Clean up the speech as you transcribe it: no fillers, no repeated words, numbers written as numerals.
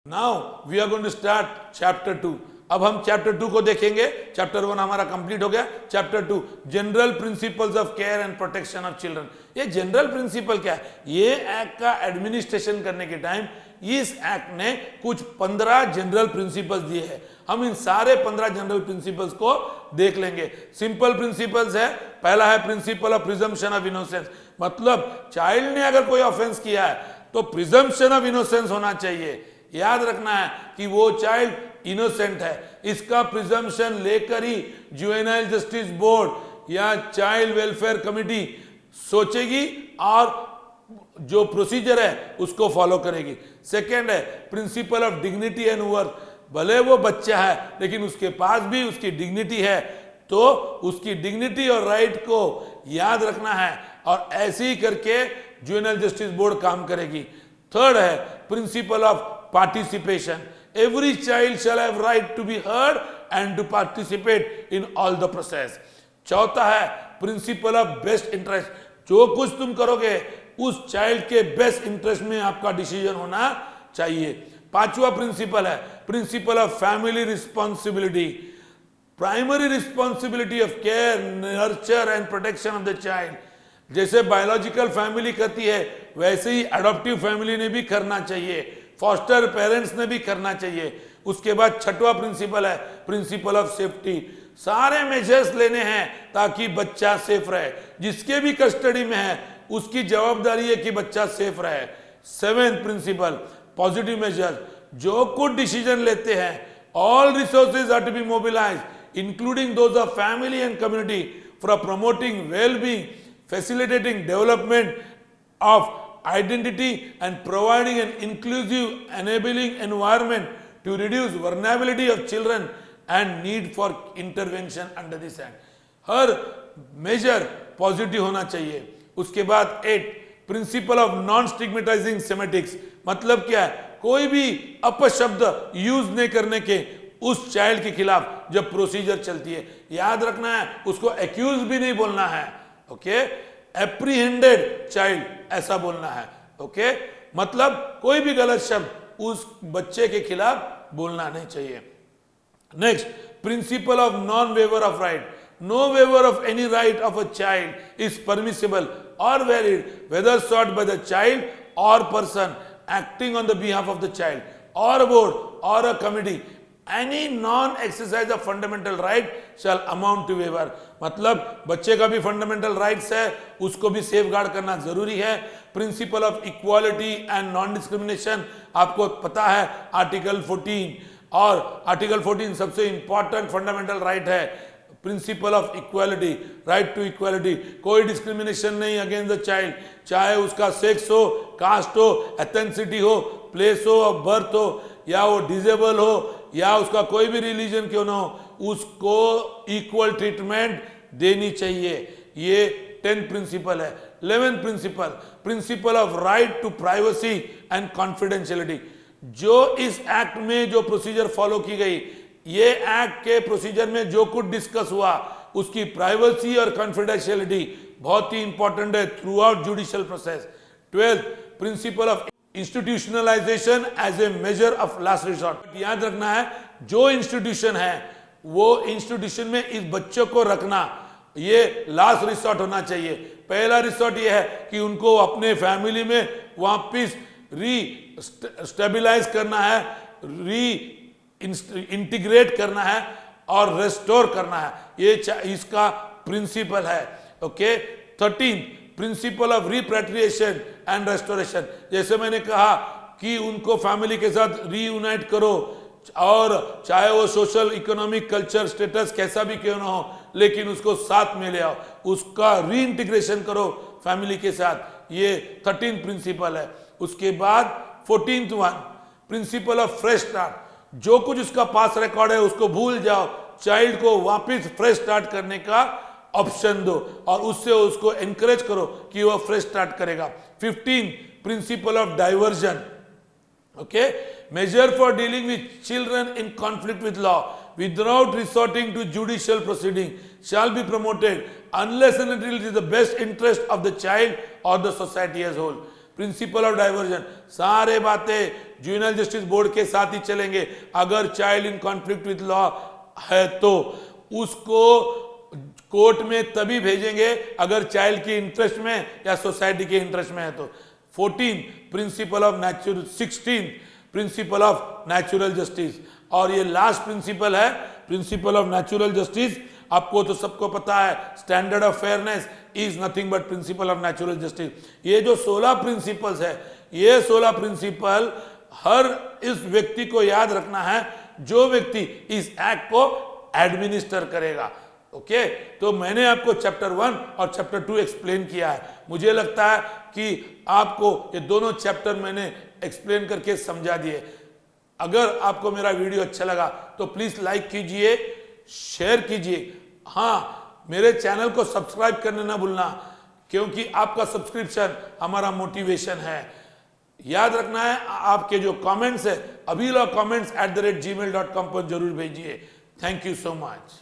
Now we are going to start chapter 2। अब हम chapter 2 को देखेंगे। चैप्टर 1 हमारा कंप्लीट हो गया। Chapter 2 general principles of care and protection of children. ये जनरल प्रिंसिपल क्या है? ये एक्ट का एडमिनिस्ट्रेशन करने के टाइम इस एक्ट ने कुछ 15 जनरल प्रिंसिपल्स दिए हैं। हम इन सारे 15 जनरल प्रिंसिपल्स को देख लेंगे। सिंपल प्रिंसिपल्स है। पहला है principle of presumption of innocence, मतलब चाइल्ड ने अगर कोई ऑफेंस किया है तो प्रिजम्पशन ऑफ इनोसेंस होना चाहिए। याद रखना है कि वो चाइल्ड इनोसेंट है। इसका प्रिजम्पशन लेकर ही जुवेनाइल जस्टिस बोर्ड या चाइल्ड वेलफेयर कमिटी सोचेगी और जो प्रोसीजर है उसको फॉलो करेगी। सेकेंड है principle of dignity and worth, भले वो बच्चा है लेकिन उसके पास भी उसकी डिग्निटी है, तो उसकी डिग्निटी और राइट को याद रखना है और ऐसे ही करके जुवेनाइल जस्टिस बोर्ड काम करेगी। थर्ड है principle of participation, every child shall have right to be heard and to participate in all the process। चौथा है प्रिंसिपल ऑफ बेस्ट इंटरेस्ट, जो कुछ तुम करोगे उस चाइल्ड के बेस्ट इंटरेस्ट में आपका डिसीजन होना चाहिए। पांचवा प्रिंसिपल है principle of family responsibility, primary responsibility of care nurture and protection of the child. जैसे बायोलॉजिकल फैमिली करती है वैसे ही अडॉप्टिव फैमिली ने भी करना चाहिए, फॉस्टर पेरेंट्स ने भी करना चाहिए। उसके बाद छठवां प्रिंसिपल है प्रिंसिपल ऑफ सेफ्टी, सारे मेजर्स लेने हैं ताकि बच्चा सेफ रहे। जिसके भी कस्टडी में है उसकी जवाबदारी है कि बच्चा सेफ रहे। सेवेंथ प्रिंसिपल पॉजिटिव मेजर्स, जो कुछ डिसीजन लेते हैं all resources are to be mobilized including those of family and community for promoting well being, facilitating development of identity and providing an inclusive enabling environment to reduce vulnerability of children and need for intervention under this act। हर measure positive होना चाहिए। उसके बाद 8 principle of non stigmatizing semantics, मतलब क्या है? कोई भी अपशब्द यूज नहीं करने के उस चाइल्ड के खिलाफ जब प्रोसीजर चलती है। याद रखना है उसको एक्यूज भी नहीं बोलना है, ओके? एप्रीहेंडेड चाइल्ड ऐसा बोलना है, ओके? मतलब कोई भी गलत शब्द उस बच्चे के खिलाफ बोलना नहीं चाहिए। Next principle of non waiver of right, no waiver of any right of a child is permissible और valid whether sought by the child or person acting on the behalf of the child or a board or a committee। Any non-exercise of fundamental right shall amount to waiver। मतलब बच्चे का भी fundamental rights है, उसको भी safe guard करना जरूरी है। Principle of equality and non discrimination, आपको पता है आर्टिकल 14, और आर्टिकल 14 सबसे इंपॉर्टेंट फंडामेंटल राइट है। Principle of equality, right to equality, कोई डिस्क्रिमिनेशन नहीं अगेंस्ट द चाइल्ड, चाहे उसका सेक्स हो, कास्ट हो, एथेंसिटी हो, प्लेस हो ऑफ बर्थ हो, या वो डिजेबल हो, या उसका कोई भी रिलीजन क्यों ना हो, उसको इक्वल ट्रीटमेंट देनी चाहिए। ये 10th प्रिंसिपल है। 11th principle principle of right to privacy and confidentiality, जो इस एक्ट में जो प्रोसीजर फॉलो की गई, ये एक्ट के प्रोसीजर में जो कुछ डिस्कस हुआ उसकी प्राइवेसी और कॉन्फिडेंशियलिटी बहुत ही इंपॉर्टेंट है throughout judicial process. 12th principle of institutionalization as a measure of last resort, याद रखना है जो इंस्टीट्यूशन है वो इंस्टीट्यूशन में इस बच्चों को रखना ये लास्ट रिसोर्ट होना चाहिए। पहला रिसोर्ट ये है कि उनको अपने फैमिली में वापस स्टेबलाइज करना है, इंटीग्रेट करना है और रेस्टोर करना है, ये इसका प्रिंसिपल है, okay? 13 principle of repatriation and restoration, जैसे मैंने कहा कि उनको फैमिली के साथ रीयूनाइट करो, और चाहे वो सोशल इकोनॉमिक कल्चर स्टेटस कैसा भी क्यों ना हो, लेकिन उसको साथ में ले आओ, उसका रीइंटीग्रेशन करो फैमिली के साथ, ये 13th प्रिंसिपल है। उसके बाद 14th one principle of fresh start, जो कुछ उसका पास रिकॉर्ड है उसको भूल जाओ, चाइल्ड को वापस फ्रेश स्टार्ट करने का ऑप्शन दो और उससे उसको एनकरेज करो कि वो फ्रेश स्टार्ट करेगा। 15 principle of diversion, okay? Measure for dealing with children in conflict with law without resorting to judicial proceeding shall be promoted unless and until it is the best interest of the child or the society as whole। Principal of diversion, सारे बातें juvenile justice board के साथ ही चलेंगे। अगर child in conflict with law है तो उसको court में तभी भेजेंगे अगर चाइल्ड के इंटरेस्ट में या सोसाइटी के इंटरेस्ट में है तो। 14 principle of natural 16 principle of natural justice, और ये लास्ट प्रिंसिपल है प्रिंसिपल ऑफ नेचुरल जस्टिस। आपको तो सबको पता है standard of fairness is nothing but principle of natural justice. ये जो 16 प्रिंसिपल्स है, ये 16 प्रिंसिपल हर इस व्यक्ति को याद रखना है जो व्यक्ति इस एक्ट को एडमिनिस्टर करेगा। ओके, तो मैंने आपको चैप्टर 1 और चैप्टर 2 एक्सप्लेन किया है। मुझे लगता है कि आपको ये दोनों चैप्टर मैंने एक्सप्लेन करके समझा दिए। अगर आपको मेरा वीडियो अच्छा लगा तो प्लीज लाइक कीजिए, शेयर कीजिए। हाँ, मेरे चैनल को सब्सक्राइब करने ना भूलना, क्योंकि आपका सब्सक्रिप्शन हमारा मोटिवेशन है। याद रखना है आपके जो कमेंट्स है abhilawcomments@gmail.com पर जरूर भेजिए। Thank you so much.